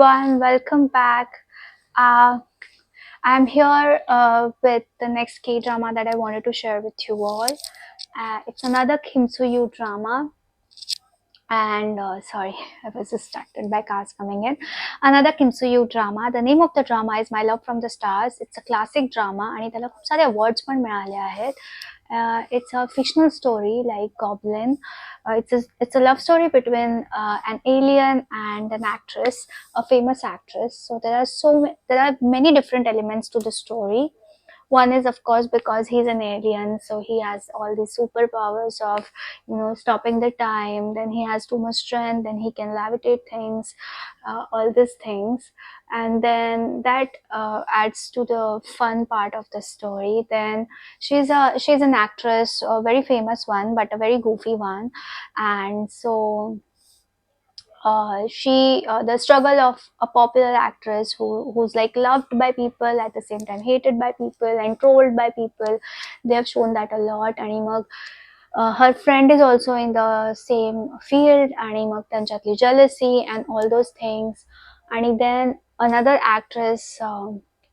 everyone, welcome back. Uh, I'm here with the next K drama that I wanted to share with you all. It's another Kim Soo Yu drama, and sorry, I was distracted by cars coming in. Another Kim Soo Yu drama. The name of the drama is My Love from the Stars. It's a classic drama आणि त्याला खूप सारे awards पण मिळाले आहेत. It's a fictional story like Goblin. It's a love story between an alien and an actress, a famous actress. So there are many different elements to the story. One is of course because he's an alien, so he has all these superpowers of stopping the time. Then he has too much strength, then he can levitate things, all these things. And then that adds to the fun part of the story. Then she's an actress, a very famous one but a very goofy one. And so she the struggle of a popular actress who's like loved by people, at the same time hated by people and trolled by people. They have shown that a lot. आणि मग her friend is also in the same field आणि मग त्यांच्यातली jealousy and all those things. आणि then another actress,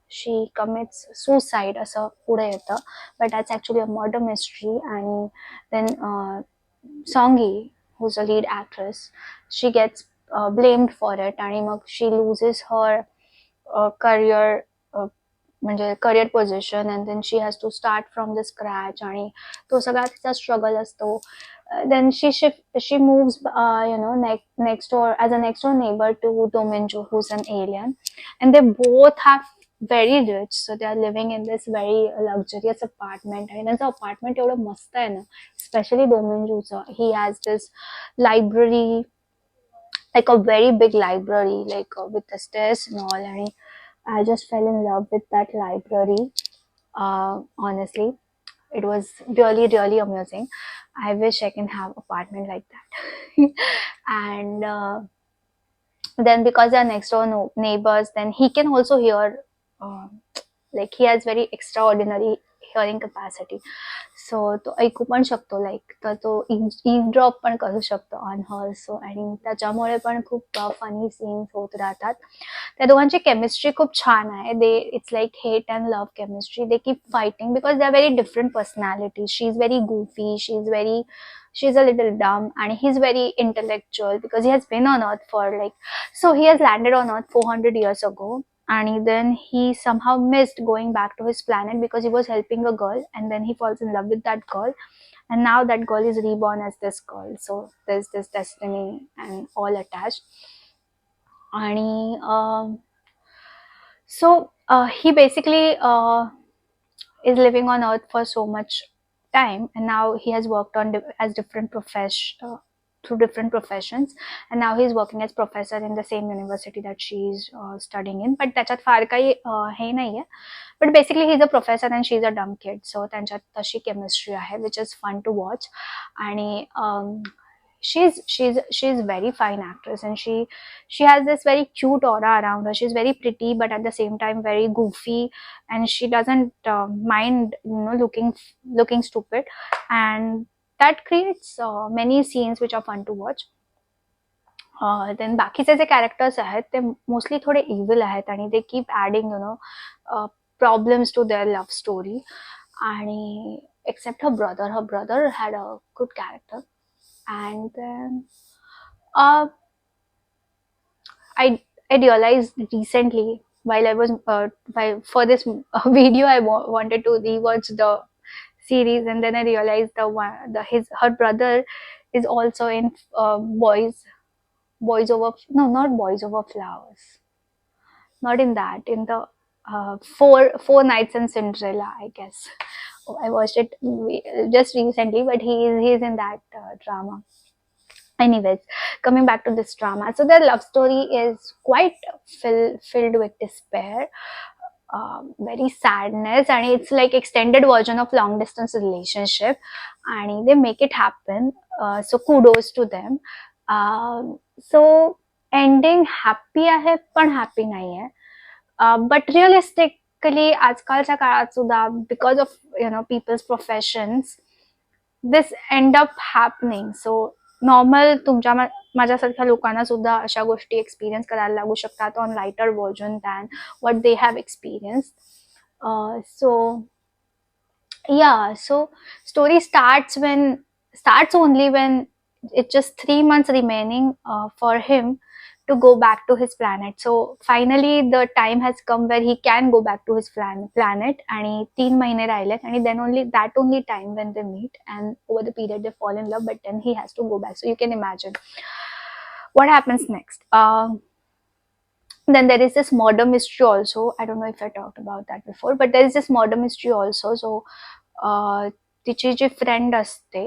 she commits suicide असं पुढे येतं, but that's actually a murder mystery. आणि then Songi, who's a lead actress, she gets blamed for it आणि मग she loses her career, म्हणजे career position, and then she has to start from the scratch आणि तो सगळा तिचा struggle असतो. Then she moves next door as a next door neighbor to Do Min-joo, who's an alien, and they both have very rich, so they are living in this very luxurious apartment. आणि त्यांचं apartment एवढं मस्त आहे ना, especially Do Min-jooचं. He has this library, like a very big library, like with the stairs and all. And I just fell in love with that library. Honestly, it was really really amusing. I wish I can have apartment like that. And then because they're next door neighbors, then he can also hear, like he has very extraordinary hearing capacity. सो तो ऐकू पण शकतो, like तर तो ईव्हड्रॉप पण करू शकतो on her. सो आणि त्याच्यामुळे पण खूप फनी सीन्स होत राहतात. त्या दोघांची केमिस्ट्री खूप छान आहे. They it's like hate and love chemistry. They keep fighting because they are very different personalities. She is very goofy, she is a little dumb, and he's very intellectual because he has been on earth for so he has landed on earth 400 years ago. And then he somehow missed going back to his planet because he was helping a girl, and then he falls in love with that girl, and now that girl is reborn as this girl. So there's this destiny and all attached. And so he basically is living on earth for so much time, and now he has worked on as different through different professions, and now he's working as professor in the same university that she's studying in. But त्याच्यात फार काही हे नाहीये. But basically he's a professor and she's a dumb kid, so त्यांच्यात तशी chemistry आहे, which is fun to watch. आणि she's very fine actress, and she has this very cute aura around her. She's very pretty but at the same time very goofy, and she doesn't mind looking stupid, and that creates many scenes which are fun to watch. Then बाकीचे जे characters आहेत ते mostly थोडे evil आहेत, आणि they keep adding problems to their love story. आणि except her brother had a good character. And then I realized recently, while I was for this video, I wanted to rewatch the series, and then I realized her brother is also in Boys Over, no, not Boys Over Flowers, not in that, in the Four Nights in Cinderella, I guess. I watched it just recently, but he's in that drama. Anyways, coming back to this drama, so their love story is quite filled with despair, very sadness, and it's like extended version of long distance relationship, and they make it happen. So kudos to them. So ending happy आहे पण happy नाहीये. But realistically आजकालच्या काळात सुद्धा, because of people's professions, this end up happening. So normal तुमच्या माझ्यासारख्या लोकांना सुद्धा अशा गोष्टी एक्सपिरियन्स करायला लागू शकतात on lighter version than what they have experienced. So yeah, so story starts only when it's just 3 months remaining for him to go back to his planet. So finally the time has come where he can go back to his planet, आणि 3 महिने राहिलेत, आणि then only that only time when they meet, and over the period they fall in love, but then he has to go back. So you can imagine what happens next. Then there is this murder mystery also. I don't know if I talked about that before, but there is this murder mystery also. So तिची जी friend असते,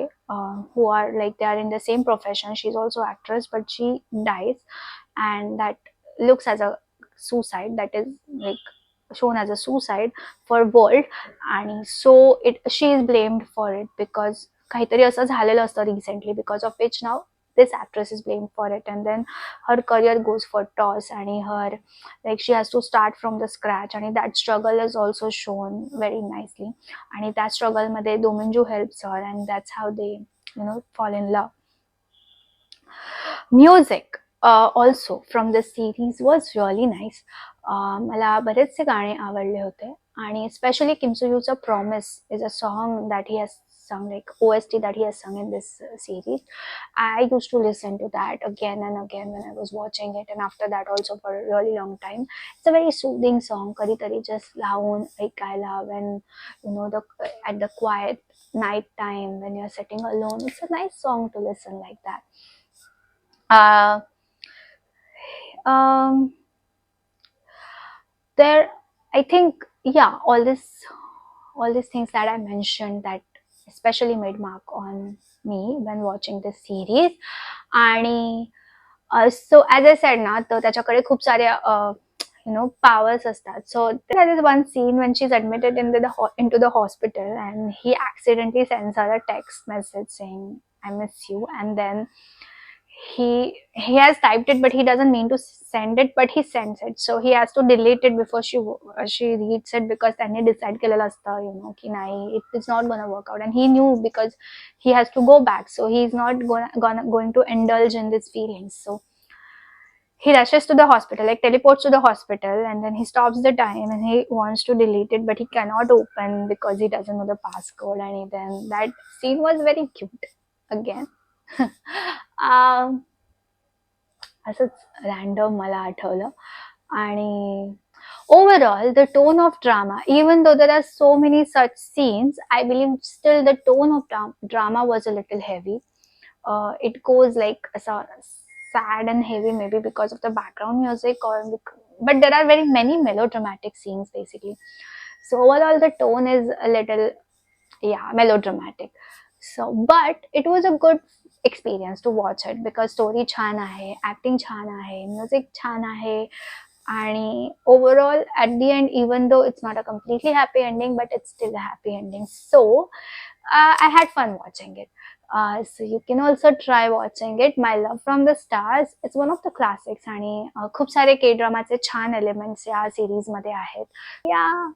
who are like they are in the same profession, she's also actress, but she dies, and that looks as a suicide, that is like shown as a suicide for world. आणि so she is blamed for it because काहीतरी असं झालेलं असतं recently, because of which now this actress is blamed for it, and then her career goes for toss, and her, like, she has to start from the scratch, and that struggle is also shown very nicely. And that struggle मध्ये Dominju helps her, and that's how they, fall in love. Music also from this series was really nice. मला बरेचसे गाणे आवडले होते, आणि especially Kim Soo Hyun's Promise is a song that he has sung, like OST that he has sung in this series. I used to listen to that again and again when I was watching it, and after that also for a really long time. It's a very soothing song. कधीतरी just लावून ऐकायला when the at the quiet night time when you're sitting alone. It's a nice song to listen like that. Uh, um, there, I think, yeah, all these things that I mentioned that especially made mark on me when watching this series. आणि so as I said ना, तर त्याच्याकडे खूप साऱ्या powers असतात. So there is one scene when she's admitted into the hospital, and he accidentally sends her a text message saying I miss you, and then he has typed it, but he doesn't mean to send it, but he sends it. So he has to delete it before she reads it, because त्यांनी decide केलेलं असतं, की नाही, it is not gonna work out, and he knew because he has to go back, so he's not going to indulge in these feelings. So he rushes to the hospital, like teleports to the hospital, and then he stops the time and he wants to delete it, but he cannot open because he doesn't know the passcode. And then that scene was very cute again. असंच random मला आठवलं. आणि overall the tone of drama, even though there are so many such scenes, I believe still the tone of drama was a little heavy. It goes like sad and heavy, maybe because of the background music, but there are very many melodramatic scenes basically. So overall the tone is a little, yeah, melodramatic. So but it was a good experience to watch it because story छान आहे, acting छान आहे, music छान आहे, आणि overall at the end, even though it's not a completely happy ending, but it's still a happy ending. So I had fun watching it. So you can also try watching it. My Love from the Stars, it's one of the classics, आणि खूप सारे K ड्रामाचे छान elements या series मध्ये आहेत. Yeah,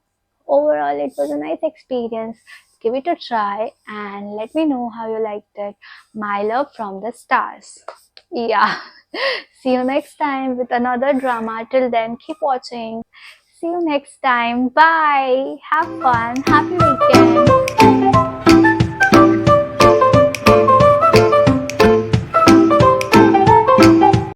overall it was a nice experience. Give it a try and let me know how you liked it. My Love from the Stars. Yeah. See you next time with another drama. Till then, keep watching. See you next time. Bye. Have fun. Happy weekend.